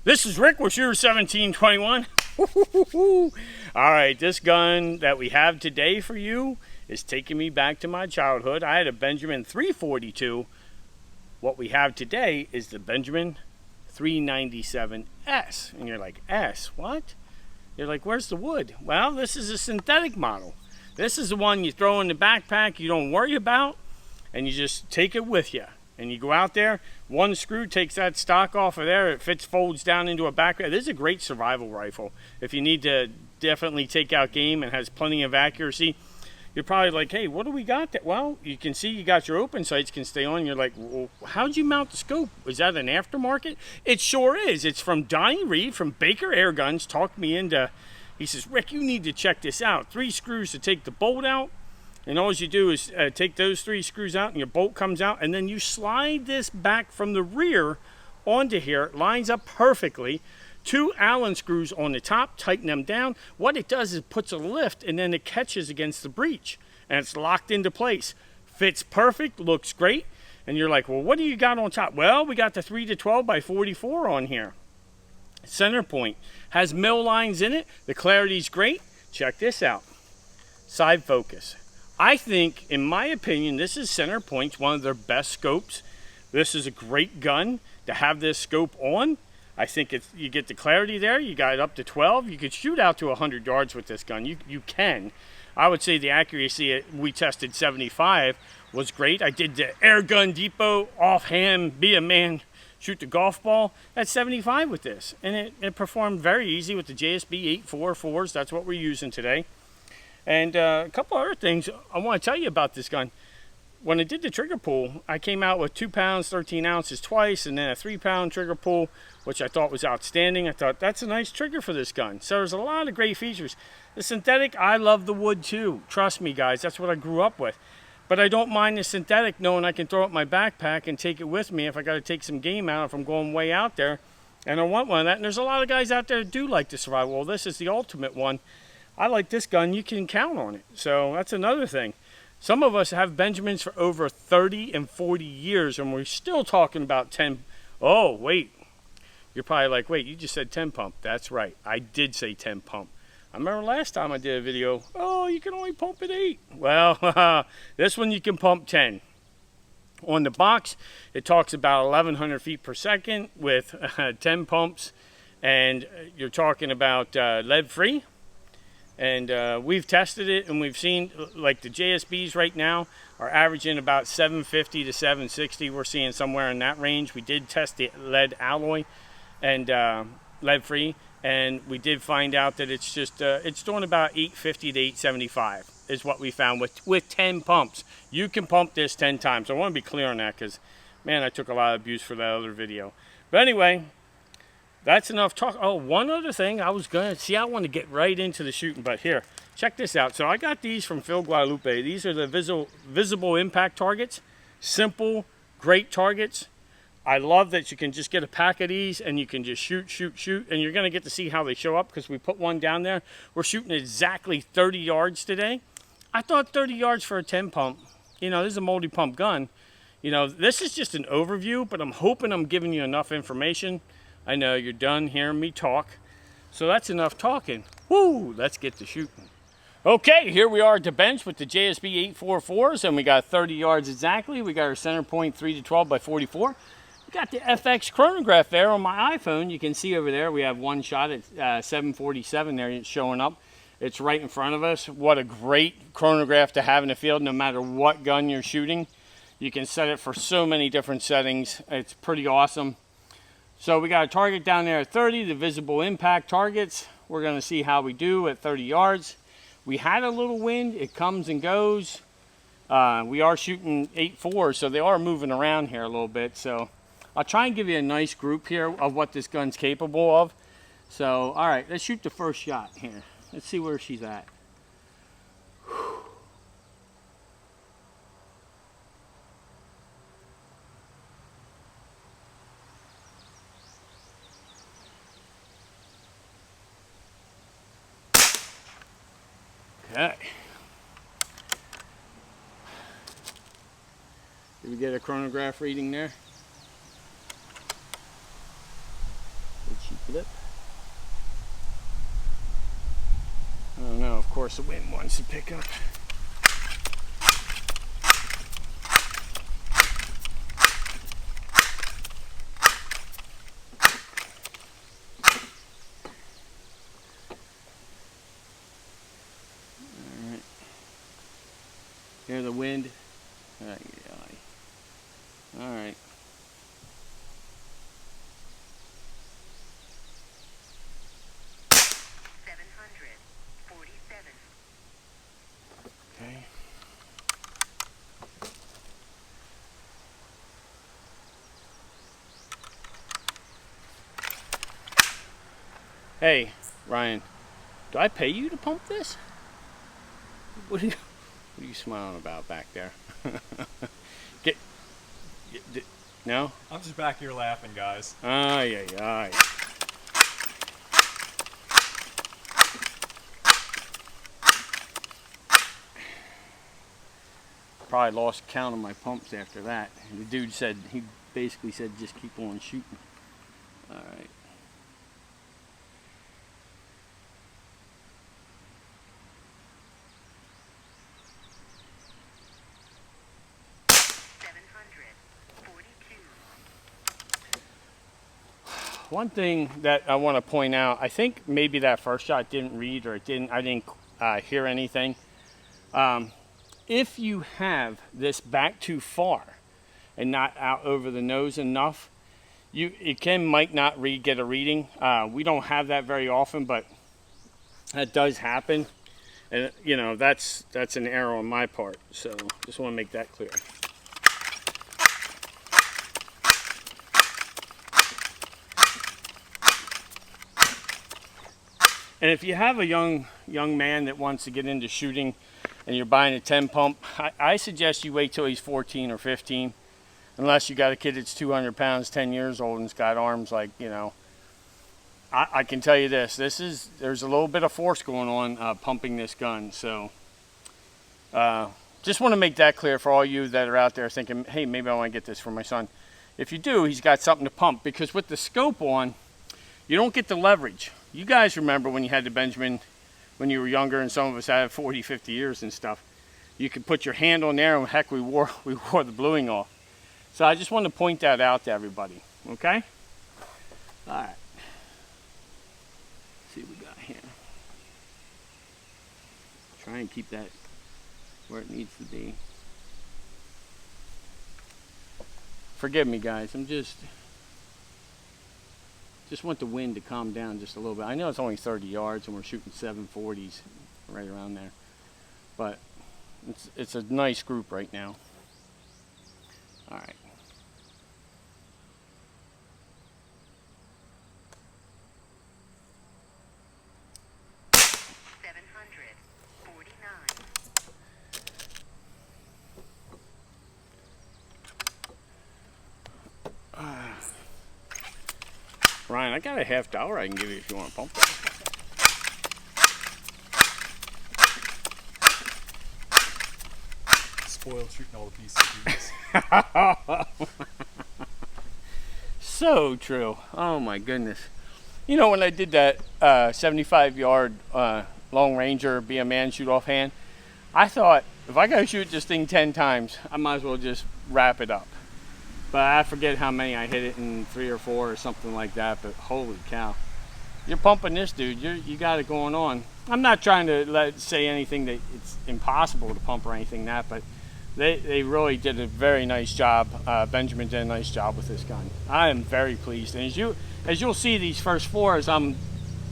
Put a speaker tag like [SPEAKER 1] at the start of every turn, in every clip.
[SPEAKER 1] This is Rick with Shooter 1721. All right, this gun that we have today for you is taking me back to my childhood. I had a Benjamin 342. What we have today is the Benjamin 397S. And you're like, S, what? You're like, where's the wood? Well, this is a synthetic model. This is the one you throw in the backpack, you don't worry about, and you just take it with you. And you go out there, one screw takes that stock off of there, it fits, folds down into a backpack. This is a great survival rifle. If you need to definitely take out game and has plenty of accuracy, you're probably like, hey, what do we got that? Well, you can see you got your open sights can stay on. You're like, well, how'd you mount the scope? Is that an aftermarket? It sure is. It's from Donnie Reed from Baker Air Guns. Talked me into, he says, Rick, you need to check this out. 3 screws to take the bolt out. And all you do is take those 3 screws out and your bolt comes out, and then you slide this back from the rear onto here. It lines up perfectly. 2 Allen screws on the top, tighten them down. What it does is it puts a lift and then it catches against the breech and it's locked into place. Fits perfect, looks great. And you're like, well, what do you got on top? Well, we got the 3 to 12 by 44 on here. Center point has mill lines in it. The clarity's great. Check this out. Side focus. I think, in my opinion, this is Center Point's one of their best scopes. This is a great gun to have this scope on. I think you get the clarity there. You got it up to 12. You could shoot out to 100 yards with this gun. You can. I would say the accuracy we tested 75 was great. I did the Air Gun Depot offhand, be a man, shoot the golf ball at 75 with this. And it performed very easy with the JSB 844s. That's what we're using today. And a couple other things I want to tell you about this gun. When I did the trigger pull, I came out with 2 pounds, 13 ounces twice, and then a 3-pound trigger pull, which I thought was outstanding. I thought, that's a nice trigger for this gun. So there's a lot of great features. The synthetic, I love the wood too. Trust me, guys, that's what I grew up with. But I don't mind the synthetic knowing I can throw it in my backpack and take it with me if I got to take some game out, if I'm going way out there. And I want one of that. And there's a lot of guys out there that do like the survival. Well, this is the ultimate one. I like this gun, you can count on it. So that's another thing. Some of us have Benjamins for over 30 and 40 years, and we're still talking about 10. Oh, wait. You're probably like, wait, you just said 10 pump. That's right. I did say 10 pump. I remember last time I did a video, oh, you can only pump at 8. Well, this one you can pump 10. On the box, it talks about 1,100 feet per second with 10 pumps, and you're talking about lead-free. And we've tested it, and we've seen, like the JSBs right now are averaging about 750 to 760. We're seeing somewhere in that range. We did test the lead alloy and lead-free, and we did find out that it's just it's doing about 850 to 875 is what we found with 10 pumps. You can pump this 10 times. I want to be clear on that because, man, I took a lot of abuse for that other video. But anyway, that's enough talk. Oh, one other thing I was going to see. I want to get right into the shooting, but here, check this out. So I got these from Phil Guadalupe. These are the visible impact targets. Simple, great targets. I love that you can just get a pack of these and you can just shoot. And you're going to get to see how they show up because we put one down there. We're shooting exactly 30 yards today. I thought 30 yards for a 10 pump. You know, this is a multi-pump gun. You know, this is just an overview, but I'm hoping I'm giving you enough information. I know you're done hearing me talk, so that's enough talking. Woo, let's get to shooting. Okay, here we are at the bench with the JSB 844s, and we got 30 yards exactly. We got our Center Point 3 to 12 by 44. We got the FX chronograph there on my iPhone. You can see over there we have one shot at 747 there. It's showing up. It's right in front of us. What a great chronograph to have in the field, no matter what gun you're shooting. You can set it for so many different settings. It's pretty awesome. So we got a target down there at 30, the visible impact targets. We're going to see how we do at 30 yards. We had a little wind. It comes and goes. We are shooting 8.4, so they are moving around here a little bit. So I'll try and give you a nice group here of what this gun's capable of. So, all right, let's shoot the first shot here. Let's see where she's at. Okay. Did we get a chronograph reading there? Where'd she lip. I don't know, of course the wind wants to pick up. Alright. Hear the wind? Alright. Okay. Hey, Ryan, do I pay you to pump this? What are you smiling about back there? get, no?
[SPEAKER 2] I'm just back here laughing, guys.
[SPEAKER 1] Ay, ay, ay. Probably lost count of my pumps after that. The dude said, he basically said, just keep on shooting. All right. One thing that I want to point out, I think maybe that first shot didn't read, or I didn't hear anything. If you have this back too far and not out over the nose enough, it might not get a reading. We don't have that very often, but that does happen, and you know that's an error on my part. So just want to make that clear. And if you have a young man that wants to get into shooting and you're buying a 10 pump, I suggest you wait till he's 14 or 15, unless you got a kid that's 200 pounds, 10 years old, and's got arms like, you know. I can tell you this, there's a little bit of force going on pumping this gun. So just want to make that clear for all you that are out there thinking, hey, maybe I want to get this for my son. If you do, he's got something to pump, because with the scope on, you don't get the leverage. You guys remember when you had the Benjamin when you were younger, and some of us had 40, 50 years and stuff. You could put your hand on there, and heck, we wore the bluing off. So I just wanted to point that out to everybody, okay? All right. Let's see what we got here. Try and keep that where it needs to be. Forgive me, guys. I'm just want the wind to calm down just a little bit. I know it's only 30 yards and we're shooting 740s right around there, but it's a nice group right now. All right. Ryan, I got a $50 I can give you if you want to pump that.
[SPEAKER 2] Spoiled shooting all the PCBs.
[SPEAKER 1] So true. Oh my goodness. You know, when I did that 75-yard long ranger, be a man, shoot offhand, I thought, if I got to shoot this thing 10 times, I might as well just wrap it up. But I forget how many I hit it in, 3 or 4 or something like that. But holy cow, you're pumping this, dude. You got it going on. I'm not trying to say anything that it's impossible to pump or anything that, but they really did a very nice job. Benjamin did a nice job with this gun. I am very pleased. And as you'll see, these first 4 as I'm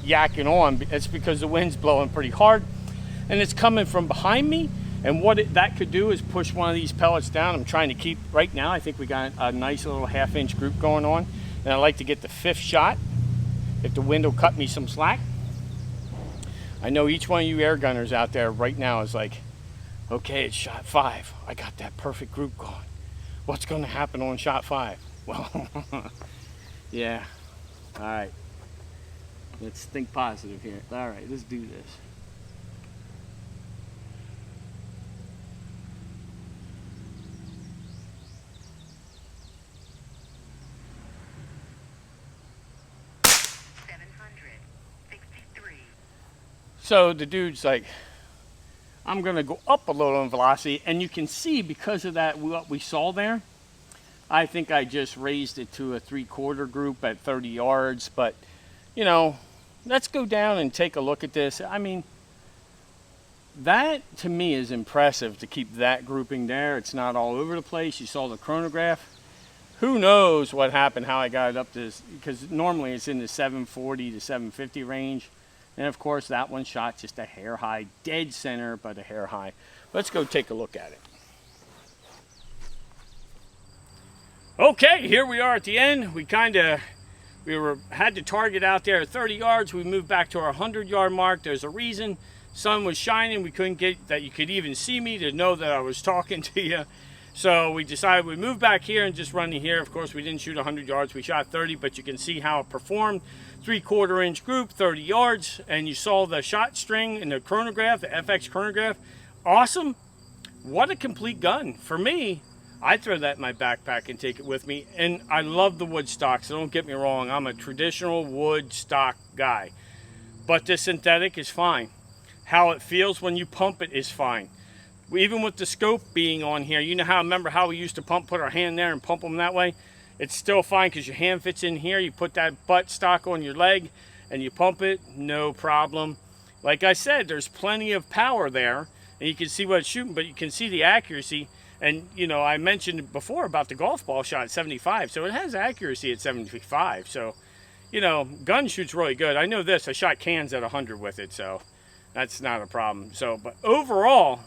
[SPEAKER 1] yakking on, it's because the wind's blowing pretty hard, and it's coming from behind me. And what that could do is push one of these pellets down. I'm trying to keep, right now, I think we got a nice little 1/2-inch group going on. And I'd like to get the 5th shot, if the wind will cut me some slack. I know each one of you air gunners out there right now is like, okay, it's shot 5. I got that perfect group going. What's going to happen on shot 5? Well, yeah. All right. Let's think positive here. All right, let's do this. So the dude's like, I'm gonna go up a little in velocity, and you can see because of that, what we saw there, I think I just raised it to a 3/4 group at 30 yards, but you know, let's go down and take a look at this. I mean, that to me is impressive to keep that grouping there. It's not all over the place. You saw the chronograph. Who knows what happened, how I got it up to this, because normally it's in the 740 to 750 range. And of course that one shot just a hair high, dead center, but a hair high. Let's go take a look at it. Okay, here we are at the end. We had the target out there at 30 yards. We moved back to our 100-yard mark. There's a reason. Sun was shining. We couldn't get that you could even see me to know that I was talking to you. So we decided we move back here and just run here. Of course, we didn't shoot 100 yards. We shot 30, but you can see how it performed. 3/4 inch group, 30 yards. And you saw the shot string in the chronograph, the FX chronograph. Awesome. What a complete gun. For me, I'd throw that in my backpack and take it with me. And I love the wood stock, so don't get me wrong. I'm a traditional wood stock guy. But the synthetic is fine. How it feels when you pump it is fine. Even with the scope being on here, you know how, remember how we used to put our hand there and pump them that way? It's still fine because your hand fits in here. You put that butt stock on your leg and you pump it, no problem. Like I said, there's plenty of power there and you can see what it's shooting, but you can see the accuracy. And, you know, I mentioned before about the golf ball shot at 75, so it has accuracy at 75. So, you know, gun shoots really good. I know this, I shot cans at 100 with it, so that's not a problem. So, but overall,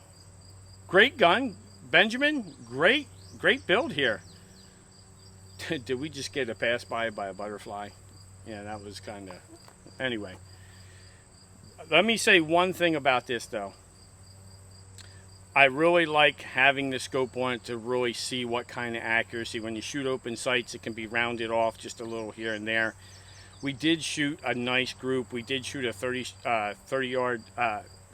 [SPEAKER 1] great gun. Benjamin, great build here. Did we just get a pass by a butterfly? Yeah, that was kind of... Anyway, let me say one thing about this, though. I really like having the scope on it to really see what kind of accuracy. When you shoot open sights, it can be rounded off just a little here and there. We did shoot a nice group. We did shoot a 30-yard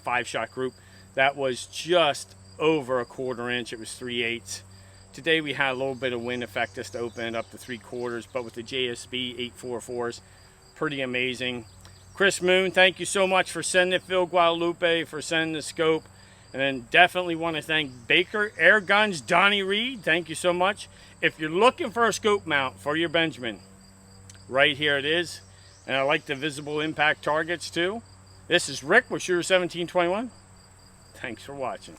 [SPEAKER 1] 5-shot group. That was just over 1/4 inch. It was 3/8. Today we had a little bit of wind affect us to open it up to 3/4, but with the JSB 844s, pretty amazing. Chris Moon, thank you so much for sending it. Phil Guadalupe for sending the scope. And then definitely want to thank Baker Air Guns, Donnie Reed. Thank you so much. If you're looking for a scope mount for your Benjamin, right here it is. And I like the visible impact targets too. This is Rick with Shooter 1721. Thanks for watching.